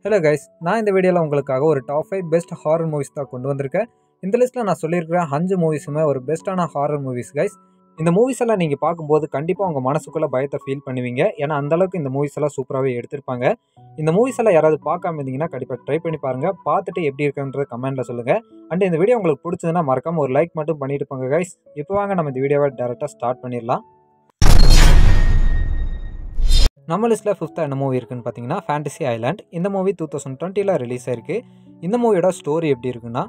Hello guys, நான் இந்த வீடியோவில் உங்களுக்காக ஒரு டாப் 5 பெஸ்ட் ஹாரர் மூவிஸ் தான் கொண்டு வந்திருக்கேன். இந்த லிஸ்ட்டில் நான் சொல்லியிருக்கிற 5 மூவிஸுமே ஒரு பெஸ்ட்டான ஹாரர் மூவிஸ் கைஸ். இந்த மூவிஸ் எல்லாம் நீங்கள் பார்க்கும்போது கண்டிப்பாக உங்கள் மனசுக்குள்ளே பயத்தை ஃபீல் பண்ணுவீங்க. ஏன்னா அந்தளவுக்கு இந்த மூவிஸ் எல்லாம் சூப்பராகவே எடுத்திருப்பாங்க. இந்த மூவிஸ் எல்லாம் யாராவது பார்க்காம இருந்தீங்கன்னா கண்டிப்பாக ட்ரை பண்ணி பாருங்கள். பார்த்துட்டு எப்படி இருக்குன்றது கமெண்ட்டில் சொல்லுங்கள். அண்ட் இந்த வீடியோ உங்களுக்கு பிடிச்சதுன்னா மறக்காமல் ஒரு லைக் மட்டும் பண்ணிட்டு போங்க கைஸ். இப்போ வாங்க நம்ம இந்த வீடியோவை டேரெக்டாக ஸ்டார்ட் பண்ணிடலாம். நம்ம லிஸ்ட்டில் 5th என்ன மூவி இருக்குன்னு பார்த்தீங்கன்னா ஃபேண்டசி ஐலாண்ட். இந்த மூவி 2020 ரிலீஸ் ஆயிருக்கு. இந்த மூவியோட ஸ்டோரி எப்படி இருக்குன்னா,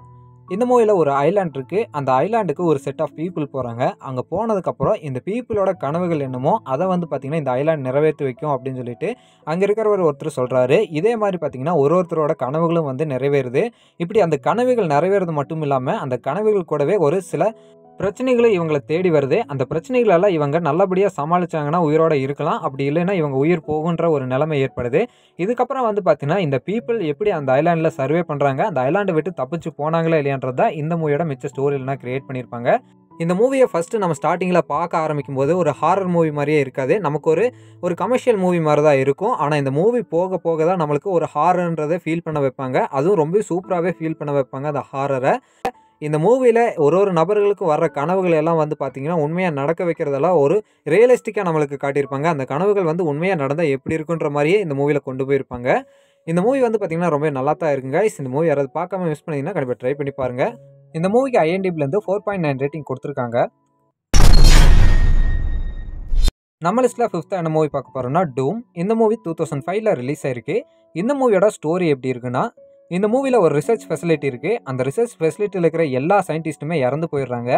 இந்த மூவியில் ஒரு ஐலாண்ட் இருக்குது. அந்த ஐலாண்டுக்கு ஒரு செட் ஆஃப் பீப்புள் போகிறாங்க. அங்கே போனதுக்கப்புறம் இந்த பீப்புளோட கனவுகள் என்னமோ அதை வந்து பார்த்திங்கன்னா இந்த ஐலாண்ட் நிறைவேற்றி வைக்கும் அப்படின்னு சொல்லிட்டு அங்கே இருக்கிறவர் ஒருத்தர் சொல்கிறாரு. இதே மாதிரி பார்த்திங்கன்னா ஒருத்தரோட கனவுகளும் வந்து நிறைவேறுது. இப்படி அந்த கனவுகள் நிறைவேறது மட்டும் இல்லாமல் அந்த கனவுகள் கூடவே ஒரு சில பிரச்சனைகளும் இவங்களை தேடி வருது. அந்த பிரச்சனைகளெல்லாம் இவங்க நல்லபடியாக சமாளித்தாங்கன்னா உயிரோடு இருக்கலாம். அப்படி இல்லைன்னா இவங்க உயிர் போகுன்ற ஒரு நிலைமை ஏற்படுது. இதுக்கப்புறம் வந்து பார்த்தீங்கன்னா இந்த பீப்புள் எப்படி அந்த ஐலாண்டில் சர்வே பண்ணுறாங்க, அந்த ஐலாண்டை விட்டு தப்பிச்சு போனாங்களா இல்லையான்றது தான் இந்த மூவியோட மிச்ச ஸ்டோரிலாம் கிரியேட் பண்ணியிருப்பாங்க. இந்த மூவியை ஃபஸ்ட்டு நம்ம ஸ்டார்டிங்கில் பார்க்க ஆரம்பிக்கும் போது ஒரு ஹாரர் மூவி மாதிரியே இருக்காது. நமக்கு ஒரு கமர்ஷியல் மூவி மாதிரி தான் இருக்கும். ஆனால் இந்த மூவி போக போக தான் நம்மளுக்கு ஒரு ஹாரர்ன்றதை ஃபீல் பண்ண வைப்பாங்க. அதுவும் ரொம்ப சூப்பராகவே ஃபீல் பண்ண வைப்பாங்க அந்த ஹாரரை. இந்த மூவியில் ஒரு நபர்களுக்கு வர்ற கனவுகள் எல்லாம் வந்து பார்த்திங்கன்னா உண்மையாக நடக்க வைக்கிறதெல்லாம் ஒரு ரியலிஸ்டிக்காக நம்மளுக்கு காட்டியிருப்பாங்க. அந்த கனவுகள் வந்து உண்மையாக நடந்தால் எப்படி இருக்குன்ற மாதிரியே இந்த மூவியில் கொண்டு போயிருப்பாங்க. இந்த மூவி வந்து பார்த்திங்கன்னா ரொம்ப நல்லா தான் இருக்குங்க. இந்த மூவி யாராவது பார்க்காம மிஸ் பண்ணிங்கன்னா கண்டிப்பாக ட்ரை பண்ணி பாருங்கள். இந்த மூவிக்கு IMDbலேருந்து 4.9 ரேட்டிங் கொடுத்துருக்காங்க. நம்ம லிஸ்ட்டில் 5th என்ன மூவி பார்க்க போகிறோம்னா டூம். இந்த மூவி 2005 ரிலீஸ் ஆயிருக்கு. இந்த மூவியோட ஸ்டோரி எப்படி இருக்குன்னா, இந்த மூவியில் ஒரு ரிசர்ச் ஃபெசிலிட்டி இருக்குது. அந்த ரிசர்ச் ஃபெசிலிட்டியில் இருக்கிற எல்லா சயின்டிஸ்ட்டுமே இறந்து போயிடுறாங்க.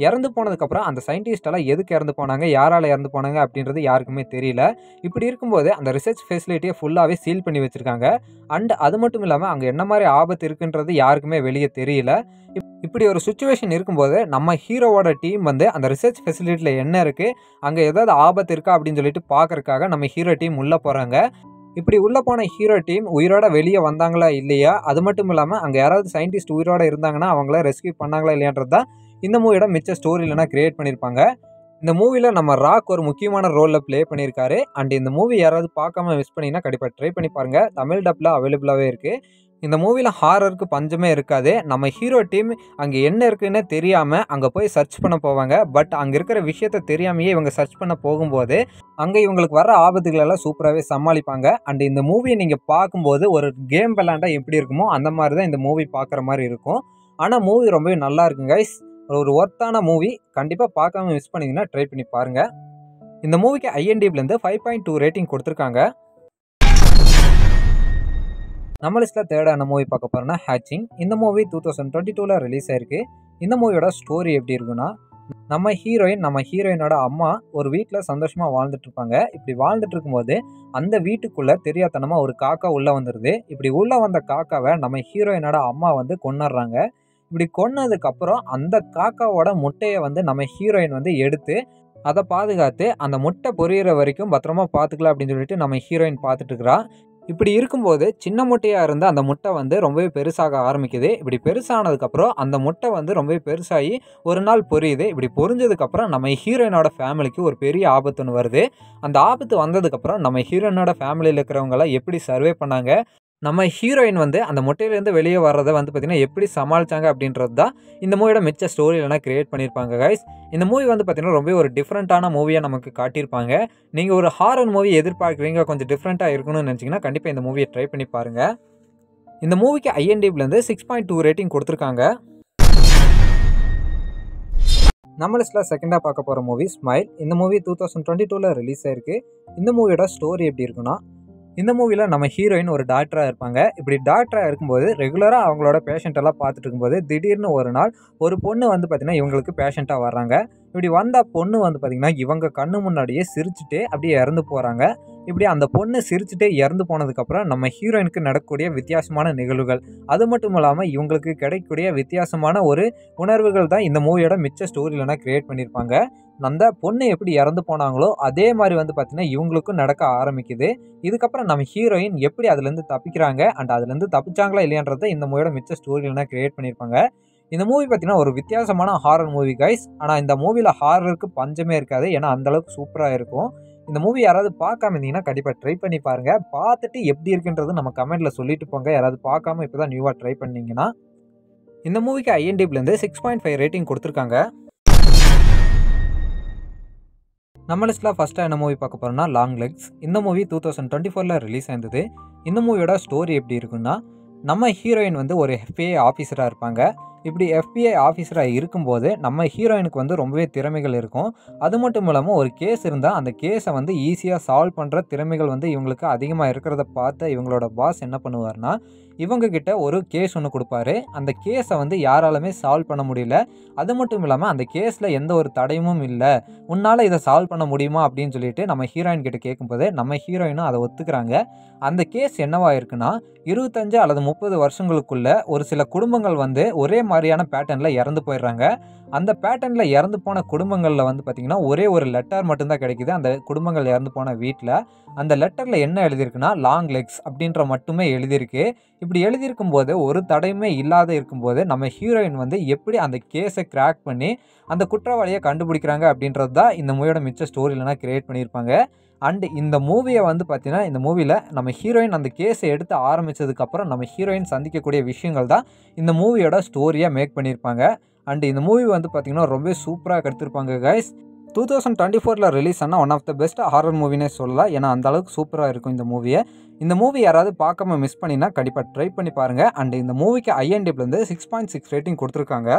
இறந்து போனதுக்கப்புறம் அந்த சயின்டிஸ்டெல்லாம் எதுக்கு இறந்து போனாங்க, யாரால் இறந்து போனாங்க அப்படின்றது யாருக்குமே தெரியல. இப்படி இருக்கும்போது அந்த ரிசர்ச் ஃபெசிலிட்டியை ஃபுல்லாகவே சீல் பண்ணி வச்சுருக்காங்க. அண்ட் அது மட்டும் இல்லாமல் அங்கே என்ன மாதிரி ஆபத்து இருக்குன்றது யாருக்குமே வெளியே தெரியல. இப்படி ஒரு சுச்சுவேஷன் இருக்கும்போது நம்ம ஹீரோவோட டீம் வந்து அந்த ரிசர்ச் ஃபெசிலிட்டியில் என்ன இருக்குது, அங்கே ஏதாவது ஆபத்து இருக்கா அப்படின்னு சொல்லிட்டு பார்க்கறதுக்காக நம்ம ஹீரோ டீம் உள்ளே போகிறாங்க. இப்படி உள்ளே போன ஹீரோ டீம் உயிரோட வெளியே வந்தாங்களா இல்லையா, அது மட்டும் இல்லாமல் அங்கே யாராவது சயின்டிஸ்ட் உயிரோட இருந்தாங்கன்னா அவங்கள ரெஸ்கியூ பண்ணாங்களா இல்லையான்றது தான் இந்த மூவியோட மிச்ச ஸ்டோரியிலனா கிரியேட் பண்ணியிருப்பாங்க. இந்த மூவியில் நம்ம ராக் ஒரு முக்கியமான ரோலில் ப்ளே பண்ணியிருக்காரு. அண்ட் இந்த மூவி யாராவது பார்க்காம மிஸ் பண்ணிங்கன்னா கண்டிப்பாக ட்ரை பண்ணி பாருங்கள். தமிழ் டப்பில் அவைலபிளாகவே இருக்குது. இந்த மூவியில் ஹாரருக்கு பஞ்சமே இருக்காது. நம்ம ஹீரோ டீம் அங்கே என்ன இருக்குன்னு தெரியாமல் அங்கே போய் சர்ச் பண்ண போவாங்க. பட் அங்கே இருக்கிற விஷயத்த தெரியாமையே இவங்க சர்ச் பண்ண போகும்போது அங்கே இவங்களுக்கு வர ஆபத்துகளெல்லாம் சூப்பராகவே சமாளிப்பாங்க. அண்ட் இந்த மூவியை நீங்கள் பார்க்கும்போது ஒரு கேம் விளாண்டா எப்படி இருக்குமோ அந்த மாதிரி தான் இந்த மூவி பார்க்குற மாதிரி இருக்கும். ஆனால் மூவி ரொம்பவே நல்லா இருக்குங்க கைஸ். ஒரு ஒர்த்தான மூவி. கண்டிப்பாக பார்க்காம மிஸ் பண்ணிங்கன்னா ட்ரை பண்ணி பாருங்கள். இந்த மூவிக்கு IMDbலேருந்து 5.2 ரேட்டிங் கொடுத்துருக்காங்க. நம்ம லிஸ்ட்டில் 3rd என்ன மூவி பார்க்க போகிறோம்னா ஹேட்சிங். இந்த மூவி 2022 ரிலீஸ் ஆயிருக்கு. இந்த மூவியோட ஸ்டோரி எப்படி இருக்குன்னா, நம்ம ஹீரோயினோட அம்மா ஒரு வீட்டில் சந்தோஷமாக வாழ்ந்துட்டுருப்பாங்க. இப்படி வாழ்ந்துட்டு இருக்கும்போது அந்த வீட்டுக்குள்ளே தெரியாதனமாக ஒரு காக்கா உள்ளே வந்துடுது. இப்படி உள்ளே வந்த காக்காவை நம்ம ஹீரோயினோட அம்மா வந்து கொன்னுடுறாங்க. இப்படி கொன்னதுக்கப்புறம் அந்த காக்காவோட முட்டையை வந்து நம்ம ஹீரோயின் வந்து எடுத்து அதை பாதுகாத்து அந்த முட்டை பொரியிற வரைக்கும் பத்திரமா பார்த்துக்கலாம் அப்படின்னு சொல்லிட்டு நம்ம ஹீரோயின் பார்த்துட்டு இருக்கிறா. இப்படி இருக்கும்போது சின்ன முட்டையாக இருந்த அந்த முட்டை வந்து ரொம்பவே பெருசாக ஆரம்பிக்குது. இப்படி பெருசானதுக்கப்புறம் அந்த முட்டை வந்து ரொம்பவே பெருசாகி ஒரு நாள் பொரியுது. இப்படி பொரிஞ்சதுக்கப்புறம் நம்ம ஹீரோயினோட ஃபேமிலிக்கு ஒரு பெரிய ஆபத்து ஒன்று வருது. அந்த ஆபத்து வந்ததுக்கப்புறம் நம்ம ஹீரோயினோட ஃபேமிலியில் இருக்கிறவங்களாம் எப்படி சர்வே பண்ணாங்க, நம்ம ஹீரோயின் வந்து அந்த முட்டையிலேருந்து வெளியே வர்றதை வந்து பார்த்திங்கன்னா எப்படி சமாளித்தாங்க அப்படின்றது தான் இந்த மூவியோட மிச்ச ஸ்டோரியிலனா கிரியேட் பண்ணியிருப்பாங்க கைஸ். இந்த மூவி வந்து பார்த்திங்கன்னா ரொம்ப ஒரு டிஃப்ரெண்ட்டான மூவியாக நமக்கு காட்டியிருப்பாங்க. நீங்கள் ஒரு ஹாரர் மூவி எதிர்பார்க்குறீங்க, கொஞ்சம் டிஃப்ரெண்ட்டாக இருக்கணும்னு நினச்சிங்கன்னா கண்டிப்பாக இந்த மூவியை ட்ரை பண்ணி பாருங்கள். இந்த மூவிக்கு IMDbலேருந்து 6.2 ரேட்டிங் கொடுத்துருக்காங்க. நம்ம லிஸ்ட்டில் 2nd பார்க்க போகிற மூவி ஸ்மைல். இந்த மூவி 2022 ரிலீஸ் ஆயிருக்கு. இந்த மூவியோட ஸ்டோரி எப்படி இருக்குன்னா, இந்த மூவியில் நம்ம ஹீரோயின் ஒரு டாக்டராக இருப்பாங்க. இப்படி டாக்டராக இருக்கும்போது ரெகுலராக அவங்களோட பேஷண்ட்டெல்லாம் பார்த்துட்டு இருக்கும்போது திடீர்னு ஒரு நாள் ஒரு பொண்ணு வந்து பார்த்திங்கன்னா இவங்களுக்கு பேஷண்ட்டாக வர்றாங்க. இப்படி வந்த பொண்ணு வந்து பார்த்திங்கன்னா இவங்க கண்ணு முன்னாடியே சிரிச்சுட்டே அப்படியே இறந்து போகிறாங்க. இப்படி அந்த பொண்ணு சிரிச்சுட்டே இறந்து போனதுக்கப்புறம் நம்ம ஹீரோயினுக்கு நடக்கக்கூடிய வித்தியாசமான நிகழ்வுகள், அது மட்டும் இல்லாமல் இவங்களுக்கு கிடைக்கக்கூடிய வித்தியாசமான ஒரு உணர்வுகள் தான் இந்த மூவியோட மிச்ச ஸ்டோரியிலனா கிரியேட் பண்ணியிருப்பாங்க. அந்த பொண்ணு எப்படி இறந்து போனாங்களோ அதே மாதிரி வந்து பார்த்திங்கன்னா இவங்களுக்கும் நடக்க ஆரம்பிக்குது. இதுக்கப்புறம் நம்ம ஹீரோயின் எப்படி அதுலேருந்து தப்பிக்கிறாங்க அண்ட் அதுலேருந்து தப்பிச்சாங்களா இல்லையான்றதை இந்த மூவியோட மிச்ச ஸ்டோரியிலனா கிரியேட் பண்ணியிருப்பாங்க. இந்த மூவி பார்த்திங்கன்னா ஒரு வித்தியாசமான ஹாரர் மூவி கைஸ். ஆனால் இந்த மூவியில் ஹாரருக்கு பஞ்சமே இருக்காது. ஏன்னா அந்தளவுக்கு சூப்பராக இருக்கும். இந்த மூவி யாராவது பார்க்காம இருந்தீங்கன்னா கண்டிப்பாக ட்ரை பண்ணி பாருங்கள். பார்த்துட்டு எப்படி இருக்குன்றது நம்ம கமெண்ட்டில் சொல்லிட்டு போங்க. யாராவது பார்க்காம இப்போ தான் நியூவாக ட்ரை பண்ணீங்கன்னா. இந்த மூவிக்கு IMDbலேருந்து 6.5 ரேட்டிங் கொடுத்துருக்காங்க. நம்ம லிஸ்ட்டில் ஃபஸ்ட்டாக என்ன மூவி பார்க்க போகிறோம்னா லாங் லெக்ஸ். இந்த மூவி 2024 ரிலீஸ் ஆயிருந்தது. இந்த மூவியோட ஸ்டோரி எப்படி இருக்குன்னா, நம்ம ஹீரோயின் வந்து ஒரு FBI ஆஃபீஸராக இருப்பாங்க. இப்படி FBI ஆஃபீஸராக இருக்கும்போது நம்ம ஹீரோயினுக்கு வந்து ரொம்பவே திறமைகள் இருக்கும். அது மட்டும் இல்லாமல் ஒரு கேஸ் இருந்தால் அந்த கேஸை வந்து ஈஸியாக சால்வ் பண்ணுற திறமைகள் வந்து இவங்களுக்கு அதிகமாக இருக்கிறத பார்த்த இவங்களோட பாஸ் என்ன பண்ணுவார்னா, இவங்கக்கிட்ட ஒரு கேஸ் ஒன்று கொடுப்பாரு. அந்த கேஸை வந்து யாராலுமே சால்வ் பண்ண முடியல. அது மட்டும் இல்லாமல் அந்த கேஸில் எந்த ஒரு தடயமும் இல்லை. உன்னால் இதை சால்வ் பண்ண முடியுமா அப்படின்னு சொல்லிட்டு நம்ம ஹீரோயின் கிட்ட கேட்கும்போது நம்ம ஹீரோயினும் அதை ஒத்துக்கிறாங்க. அந்த கேஸ் என்னவா இருக்குன்னா, 25 அல்லது 30 வருஷங்களுக்குள்ள ஒரு சில குடும்பங்கள் வந்து ஒரே மாதிரியான பேட்டர்னில் இறந்து போயிடுறாங்க. அந்த பேட்டர்னில் இறந்து போன குடும்பங்களில் வந்து பார்த்திங்கன்னா ஒரே ஒரு லெட்டர் மட்டும்தான் கிடைக்குது அந்த குடும்பங்கள் இறந்து போன வீட்டில். அந்த லெட்டரில் என்ன எழுதியிருக்குன்னா லாங் லெக்ஸ் அப்படின்ற மட்டுமே எழுதியிருக்கு. இப்படி எழுதியிருக்கும் போது ஒரு தடையுமே இல்லாத இருக்கும்போது நம்ம ஹீரோயின் வந்து எப்படி அந்த கேஸை கிராக் பண்ணி அந்த குற்றவாளியை கண்டுபிடிக்கிறாங்க அப்படின்றது தான் இந்த மூவியோட மிச்ச ஸ்டோரியிலனா கிரியேட் பண்ணியிருப்பாங்க. அண்ட் இந்த மூவியை வந்து பார்த்தீங்கன்னா இந்த மூவியில் நம்ம ஹீரோயின் அந்த கேஸை எடுத்து ஆரம்பித்ததுக்கப்புறம் நம்ம ஹீரோயின் சந்திக்கக்கூடிய விஷயங்கள் தான் இந்த மூவியோட ஸ்டோரியாக மேக் பண்ணியிருப்பாங்க. அண்ட் இந்த மூவி வந்து பார்த்திங்கன்னா ரொம்ப சூப்பராக எடுத்திருப்பாங்க கைஸ். 2024 ரிலீஸ் ஆன one of the best horror மூவினே சொல்லலாம். ஏன்னா அந்த அளவுக்கு சூப்பராக இருக்கும் இந்த மூவியை. இந்த மூவி யாராவது பார்க்காம மிஸ் பண்ணினா கண்டிப்பாக ட்ரை பண்ணி பாருங்கள். அண்ட் இந்த மூவிக்கு IMDbலேருந்து 6.6 ரேட்டிங் கொடுத்துருக்காங்க.